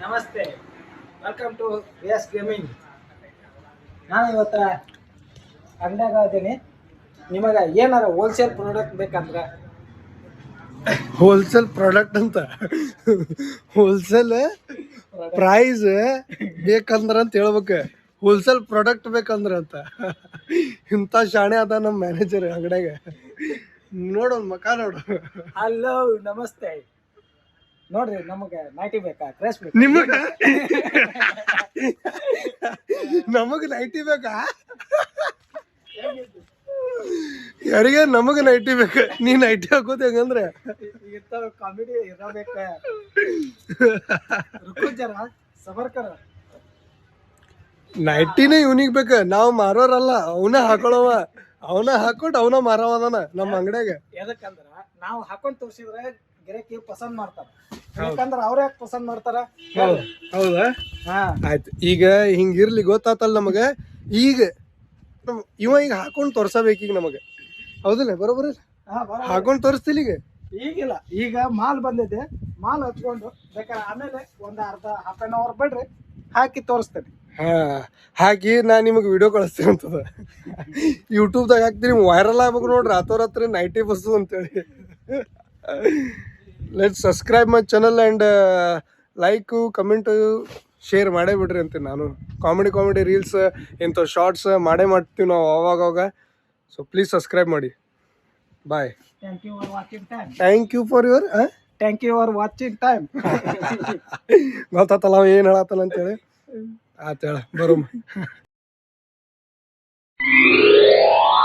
ನಮಸ್ತೆ, welcome to Riyaz gaming. ನಾನು ಇವತ್ತು ಅಂಗಡಿಯಾಗ ಇದ್ದೀನಿ. ನಿಮಗೆ ಏನಾರ ಹೋಲ್ಸೇಲ್ ಪ್ರಾಡಕ್ಟ್ ಬೇಕಂದ್ರೆ ಹೋಲ್ಸೇಲ್ ಪ್ರಾಡಕ್ಟ್ ಅಂತ ಹೋಲ್ಸೇಲ್ ಪ್ರೈಸ್ ಬೇಕಂದ್ರ ಅಂತ ಹೇಳ್ಬೇಕು. ಹೋಲ್ಸೇಲ್ ಪ್ರಾಡಕ್ಟ್ ಬೇಕಂದ್ರ ಅಂತ ಇಂಥ ಶಾಣೆ ಅದ ನಮ್ಮ ಮ್ಯಾನೇಜರ್ ಅಂಗಡಿಯಾಗ. ನೋಡು ಮಕ ನೋಡು. ಹಲೋ ನಮಸ್ತೆ. ನೋಡ್ರಿ, ನಮಗೆ ನೈಟಿ ಬೇಕಾ, ಡ್ರೆಸ್ ಬೇಕಾ? ನಿಮಗ ನಮಗ್ ನೈಟಿ ಬೇಕಾ? ಯಾರಿಗೆ ನಮಗ ನೈಟಿ ಬೇಕ? ನೀ ನೈಟಿ ಹಾಕೋದು ಹೆಂಗಂದ್ರೆ ಕಾಮಿಡಿ ಇರಬೇಕ. ರುಕೋ ಜರ ಸಬರ್ಕರ. ನೈಟಿನೇ ಇವನಿಗೆ ಬೇಕ. ನಾವು ಮಾರೋರಲ್ಲ, ಅವನ ಹಾಕೊಳ್ಳವ. ಅವನ ಹಾಕೊಂಡು ಅವನ ಮಾರವದಾನ ನಮ್ಮ ಅಂಗಡಿಯಾಗ. ಯಾಕಂದ್ರ ನಾವು ಹಾಕೊಂಡ್ ತೋರ್ಸಿದ್ರೆ ಗಿರಾಕಿ ಪಸಂದ್ ಮಾಡ್ತಾರ. ಯಾಕಂದ್ರ ಅವ್ರ ಯಾಕೆ ಪಸಂದ್ ಮಾಡ್ತಾರ? ಹೌದಾ? ಹಾ, ಆಯ್ತು. ಈಗ ಹಿಂಗಿರ್ಲಿ, ಗೊತ್ತಾತಲ್ಲ ನಮಗ. ಈಗ ಇವ ಈಗ ಹಾಕೊಂಡ್ ತೋರ್ಸಬೇಕು ಈಗ ನಮಗ. ಹೌದಿಲ್ಲ? ಬರೋಬರ ಹಾಕೊಂಡ್ ತೋರಿಸ್ತಿಲ್ಲ ಈಗ. ಈಗಿಲ್ಲ, ಈಗ ಮಾಲ್ ಬಂದಿದೆ. ಮಾಲ್ ಹಚ್ಕೊಂಡು ಬೇಕಾದ್ರೆ ಆಮೇಲೆ ಒಂದು ಹಾಫ್ ಆನ್ ಅವರ್ ಬಿಡ್ರಿ, ಹಾಕಿ ತೋರಿಸ್ತೇನೆ. ಹಾ, ಹಾಕಿ ನಾ ನಿಮಗೆ ವಿಡಿಯೋ ಕಳಿಸ್ತೀನಿ ಅಂತದ. ಯೂಟ್ಯೂಬ್ದಾಗ ಹಾಕ್ತೀನಿ, ವೈರಲ್ ಆಗ್ಬೇಕು ನೋಡ್ರಿ ರಾತ್ರಿ ನೈಟಿ ಬಸ್ಸು ಅಂತೇಳಿ. Let subscribe my channel and like comment share ಮಾಡೇ ಬಿಡ್ರಿ ಅಂತೀನಿ ನಾನು. ಕಾಮಿಡಿ ರೀಲ್ಸ್ ಇಂಥ ಶಾರ್ಟ್ಸ್ ಮಾಡೇ ಮಾಡ್ತೀವಿ ನಾವು ಅವಾಗ. ಸೊ ಪ್ಲೀಸ್ ಸಬ್ಸ್ಕ್ರೈಬ್ ಮಾಡಿ. Bye. Thank you for watching time. Thank you for your thank you for watching time. ಗೊತ್ತಾತಲ್ಲ ಅವ ಏನು ಹೇಳತ್ತಲ್ಲ ಅಂತೇಳಿ. ಆತ ಹೇಳ ಬರೋ.